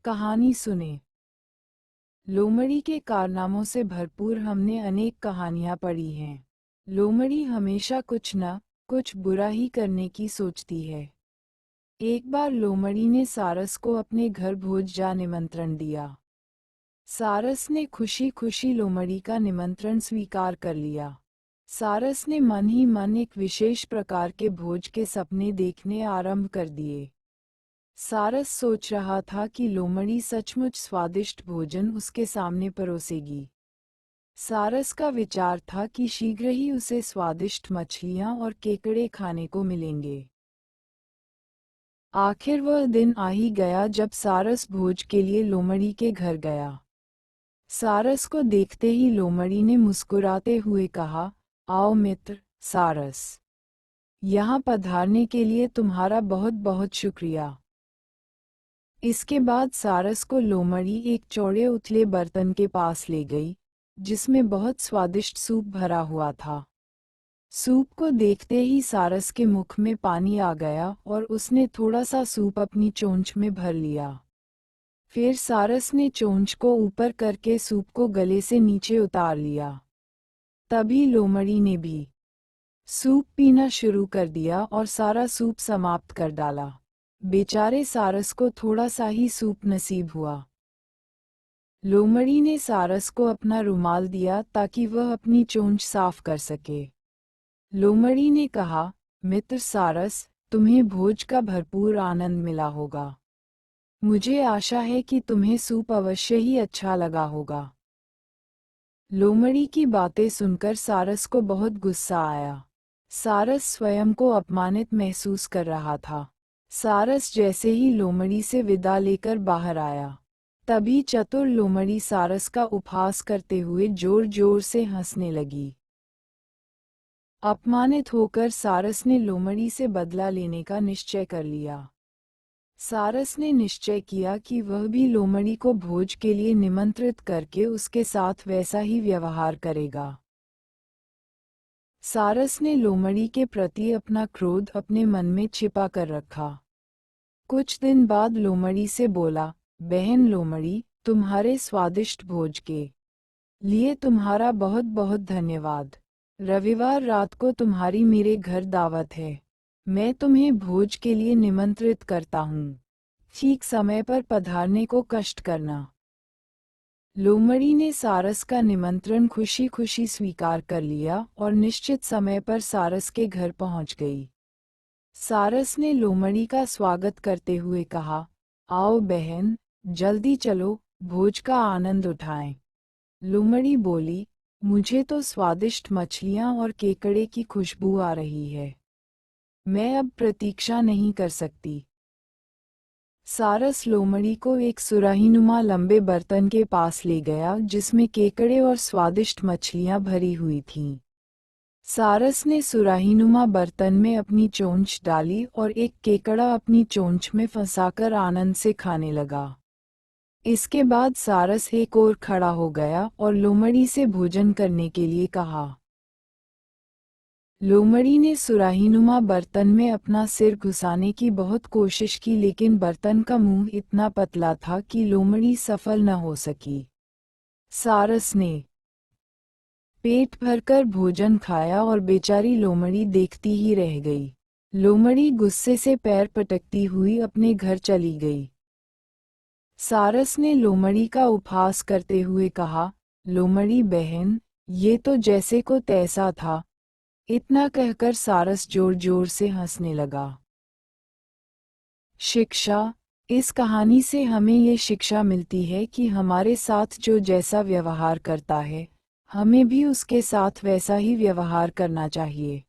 कहानी सुने। लोमड़ी के कारनामों से भरपूर हमने अनेक कहानियां पढ़ी हैं। लोमड़ी हमेशा कुछ न कुछ बुरा ही करने की सोचती है। एक बार लोमड़ी ने सारस को अपने घर भोज जा निमंत्रण दिया। सारस ने खुशी खुशी लोमड़ी का निमंत्रण स्वीकार कर लिया। सारस ने मन ही मन एक विशेष प्रकार के भोज के सपने देखने आरंभ कर दिए। सारस सोच रहा था कि लोमड़ी सचमुच स्वादिष्ट भोजन उसके सामने परोसेगी। सारस का विचार था कि शीघ्र ही उसे स्वादिष्ट मछलियां और केकड़े खाने को मिलेंगे। आखिर वह दिन आ ही गया जब सारस भोज के लिए लोमड़ी के घर गया। सारस को देखते ही लोमड़ी ने मुस्कुराते हुए कहा, आओ मित्र सारस, यहाँ पधारने के लिए तुम्हारा बहुत बहुत शुक्रिया। इसके बाद सारस को लोमड़ी एक चौड़े उथले बर्तन के पास ले गई, जिसमें बहुत स्वादिष्ट सूप भरा हुआ था। सूप को देखते ही सारस के मुख में पानी आ गया और उसने थोड़ा सा सूप अपनी चोंच में भर लिया। फिर सारस ने चोंच को ऊपर करके सूप को गले से नीचे उतार लिया। तभी लोमड़ी ने भी सूप पीना शुरू कर दिया और सारा सूप समाप्त कर डाला। बेचारे सारस को थोड़ा सा ही सूप नसीब हुआ। लोमड़ी ने सारस को अपना रुमाल दिया ताकि वह अपनी चोंच साफ कर सके। लोमड़ी ने कहा, मित्र सारस, तुम्हें भोज का भरपूर आनंद मिला होगा। मुझे आशा है कि तुम्हें सूप अवश्य ही अच्छा लगा होगा। लोमड़ी की बातें सुनकर सारस को बहुत गुस्सा आया। सारस स्वयं को अपमानित महसूस कर रहा था। सारस जैसे ही लोमड़ी से विदा लेकर बाहर आया, तभी चतुर लोमड़ी सारस का उपहास करते हुए जोर जोर से हंसने लगी। अपमानित होकर सारस ने लोमड़ी से बदला लेने का निश्चय कर लिया। सारस ने निश्चय किया कि वह भी लोमड़ी को भोज के लिए निमंत्रित करके उसके साथ वैसा ही व्यवहार करेगा। सारस ने लोमड़ी के प्रति अपना क्रोध अपने मन में छिपा कर रखा। कुछ दिन बाद लोमड़ी से बोला, बहन लोमड़ी, तुम्हारे स्वादिष्ट भोज के लिए तुम्हारा बहुत बहुत धन्यवाद। रविवार रात को तुम्हारी मेरे घर दावत है। मैं तुम्हें भोज के लिए निमंत्रित करता हूँ। ठीक समय पर पधारने को कष्ट करना। लोमड़ी ने सारस का निमंत्रण खुशी खुशी स्वीकार कर लिया और निश्चित समय पर सारस के घर पहुंच गई। सारस ने लोमड़ी का स्वागत करते हुए कहा, आओ बहन, जल्दी चलो, भोज का आनंद उठाएं। लोमड़ी बोली, मुझे तो स्वादिष्ट मछलियां और केकड़े की खुशबू आ रही है। मैं अब प्रतीक्षा नहीं कर सकती। सारस लोमड़ी को एक सुराहीनुमा लंबे बर्तन के पास ले गया जिसमें केकड़े और स्वादिष्ट मछलियां भरी हुई थीं। सारस ने सुराहीनुमा बर्तन में अपनी चोंच डाली और एक केकड़ा अपनी चोंच में फंसाकर आनंद से खाने लगा। इसके बाद सारस एक ओर खड़ा हो गया और लोमड़ी से भोजन करने के लिए कहा। लोमड़ी ने सुराहीनुमा बर्तन में अपना सिर घुसाने की बहुत कोशिश की, लेकिन बर्तन का मुंह इतना पतला था कि लोमड़ी सफल न हो सकी। सारस ने पेट भरकर भोजन खाया और बेचारी लोमड़ी देखती ही रह गई। लोमड़ी गुस्से से पैर पटकती हुई अपने घर चली गई। सारस ने लोमड़ी का उपहास करते हुए कहा, लोमड़ी बहन, ये तो जैसे को तैसा था। इतना कहकर सारस जोर जोर से हंसने लगा। शिक्षा। इस कहानी से हमें ये शिक्षा मिलती है कि हमारे साथ जो जैसा व्यवहार करता है, हमें भी उसके साथ वैसा ही व्यवहार करना चाहिए।